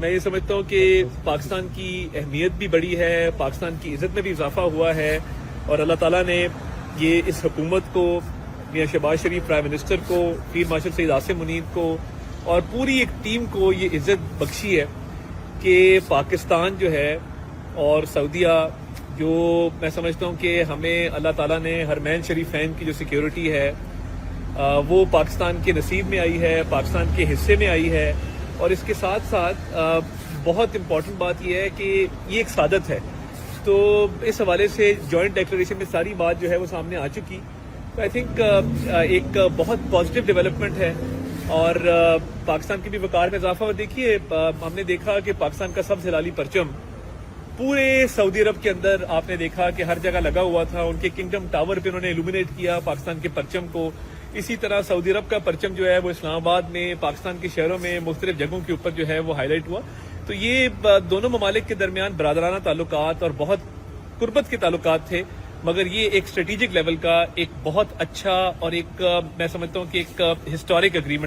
میں یہ سمجھتا ہوں کہ پاکستان کی اہمیت بھی بڑی ہے، پاکستان کی عزت میں بھی اضافہ ہوا ہے، اور اللہ تعالیٰ نے یہ اس حکومت کو، میاں شہباز شریف پرائم منسٹر کو، فیلڈ مارشل سید عاصم منیر کو اور پوری ایک ٹیم کو یہ عزت بخشی ہے کہ پاکستان جو ہے اور سعودیہ، جو میں سمجھتا ہوں کہ ہمیں اللہ تعالیٰ نے حرمین شریفین کی جو سیکیورٹی ہے وہ پاکستان کے نصیب میں آئی ہے، پاکستان کے حصے میں آئی ہے، اور اس کے ساتھ ساتھ بہت امپورٹنٹ بات یہ ہے کہ یہ ایک سعادت ہے۔ تو اس حوالے سے جوائنٹ ڈیکلریشن میں ساری بات جو ہے وہ سامنے آ چکی، تو آئی تھنک ایک بہت پازیٹیو ڈیولپمنٹ ہے، اور پاکستان کی بھی وقار میں اضافہ۔ اور دیکھیے، ہم نے دیکھا کہ پاکستان کا سبز ہلالی پرچم پورے سعودی عرب کے اندر آپ نے دیکھا کہ ہر جگہ لگا ہوا تھا، ان کے کنگڈم ٹاور پہ انہوں نے الومینیٹ کیا پاکستان کے پرچم کو۔ اسی طرح سعودی عرب کا پرچم جو ہے وہ اسلام آباد میں، پاکستان کے شہروں میں، مختلف جگہوں کے اوپر جو ہے وہ ہائی لائٹ ہوا۔ تو یہ دونوں ممالک کے درمیان برادرانہ تعلقات اور بہت قربت کے تعلقات تھے، مگر یہ ایک اسٹریٹجک لیول کا ایک بہت اچھا اور ایک میں سمجھتا ہوں کہ ایک ہسٹورک اگریمنٹ